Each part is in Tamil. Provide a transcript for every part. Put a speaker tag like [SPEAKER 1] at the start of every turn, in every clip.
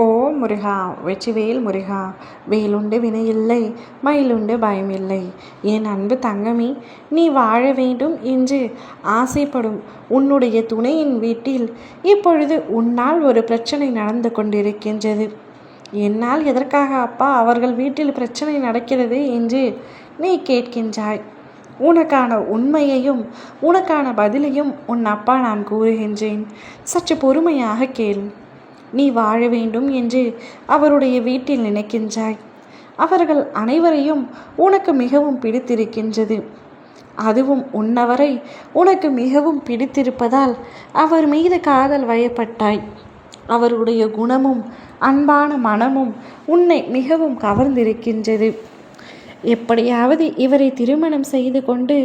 [SPEAKER 1] ஓ முருகா, வெற்றிவேல் முருகா, வேலுண்டு வினையில்லை, மயிலுண்டு பயமில்லை. என் அன்பு தங்கமே, நீ வாழ வேண்டும் என்று ஆசைப்படும் உன்னுடைய துணையின் வீட்டில் இப்பொழுது உன்னால் ஒரு பிரச்சனை நடந்து கொண்டிருக்கின்றது. என்னால் எதற்காக அப்பா அவர்கள் வீட்டில் பிரச்சனை நடக்கிறது என்று நீ கேட்கின்றாய். உனக்கான உண்மையையும் உனக்கான பதிலையும் உன் அப்பா நான் கூறுகின்றேன். சற்று பொறுமையாக கேள். நீ வாழ வேண்டும் என்று அவருடைய வீட்டில் நினைக்கின்றாய். அவர்கள் அனைவரையும் உனக்கு மிகவும் பிடித்திருக்கின்றது. அதுவும் உன்னவரை உனக்கு மிகவும் பிடித்திருப்பதால் அவர் மீது காதல் வயப்பட்டாய். அவருடைய குணமும் அன்பான மனமும் உன்னை மிகவும் கவர்ந்திருக்கின்றது. எப்படியாவது இவரை திருமணம் செய்து கொண்டு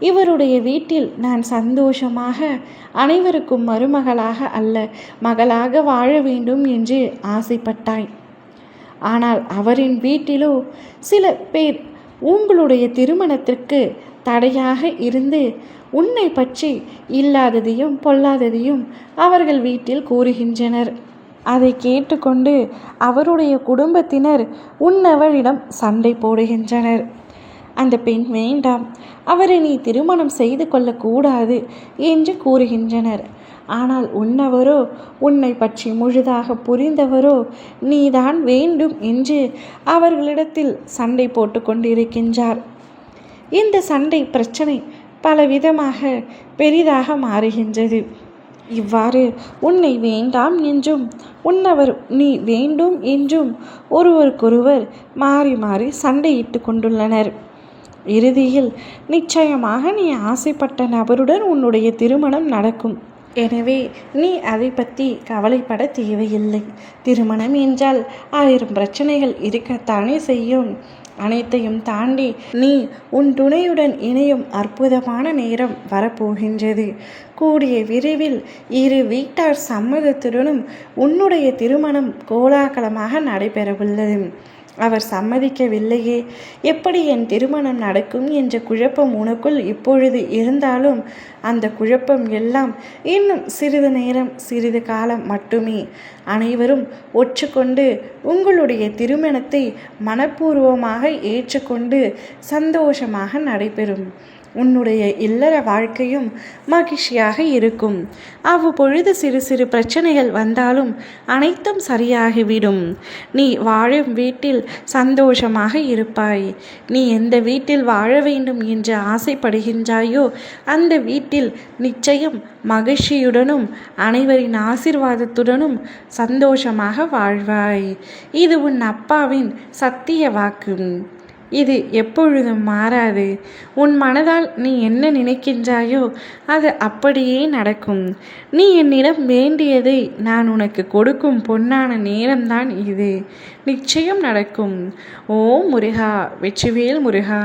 [SPEAKER 1] இவருடைய வீட்டில் நான் சந்தோஷமாக அனைவருக்கும் மருமகளாக அல்ல மகளாக வாழ வேண்டும் என்று ஆசைப்பட்டாய். ஆனால் அவரின் வீட்டிலோ சில பேர் உங்களுடைய திருமணத்திற்கு தடையாக இருந்து உன்னை பற்றி இல்லாததையும் பொல்லாததையும் அவர்கள் வீட்டில் கூறுகின்றனர். அதை கேட்டுக்கொண்டு அவருடைய குடும்பத்தினர் உன்னவளிடம் சண்டை போடுகின்றனர். அந்த பெண் வேண்டாம், அவரை நீ திருமணம் செய்து கொள்ளக்கூடாது என்று கூறுகின்றனர். ஆனால் உன்னவரோ, உன்னை பற்றி முழுதாக புரிந்தவரோ நீதான் வேண்டும் என்று அவர்களிடத்தில் சண்டை போட்டு கொண்டிருக்கின்றார். இந்த சண்டை பிரச்சனை பலவிதமாக பெரிதாக மாறுகின்றது. இவ்வாறு உன்னை வேண்டாம் என்றும் உன்னவர் நீ வேண்டும் என்றும் ஒருவருக்கொருவர் மாறி மாறி சண்டையிட்டு கொண்டுள்ளனர். இறுதியில் நிச்சயமாக நீ ஆசைப்பட்ட நபருடன் உன்னுடைய திருமணம் நடக்கும். எனவே நீ அதை பற்றி கவலைப்பட தேவையில்லை. திருமணம் என்றால் 1000 பிரச்சனைகள் இருக்கத்தானே செய்யும். அனைத்தையும் தாண்டி நீ உன் துணையுடன் இணையும் அற்புதமான நேரம் வரப்போகின்றது. கூடிய விரைவில் இரு வீட்டார் சம்மதத்துடனும் உன்னுடைய திருமணம் கோலாகலமாக நடைபெறவுள்ளது. அவர் சம்மதிக்கவில்லையே, எப்படி என் திருமணம் நடக்கும் என்ற குழப்பம் உனக்குள் இப்பொழுது இருந்தாலும் அந்த குழப்பம் எல்லாம் இன்னும் சிறிது நேரம் சிறிது காலம் மட்டுமே. அனைவரும் ஒற்றுக்கொண்டு உங்களுடைய திருமணத்தை மனப்பூர்வமாக ஏற்றுக்கொண்டு சந்தோஷமாக நடைபெறும். உன்னுடைய இல்லற வாழ்க்கையும் மகிழ்ச்சியாக இருக்கும். அவ்வப்பொழுது சிறு சிறு பிரச்சனைகள் வந்தாலும் அனைத்தும் சரியாகிவிடும். நீ வாழும் வீட்டில் சந்தோஷமாக இருப்பாய். நீ எந்த வீட்டில் வாழ வேண்டும் என்று ஆசைப்படுகின்றாயோ அந்த வீட்டில் நிச்சயம் மகிழ்ச்சியுடனும் அனைவரின் ஆசீர்வாதத்துடனும் சந்தோஷமாக வாழ்வாய். இது உன் அப்பாவின் சத்திய வாக்கு. இது எப்பொழுதும் மாறாது. உன் மனதால் நீ என்ன நினைக்கின்றாயோ அது அப்படியே நடக்கும். நீ என்னிடம் வேண்டியதை நான் உனக்கு கொடுக்கும் பொன்னான நேரம்தான் இது. நிச்சயம் நடக்கும். ஓ முருகா, வெற்றிவேல் முருகா.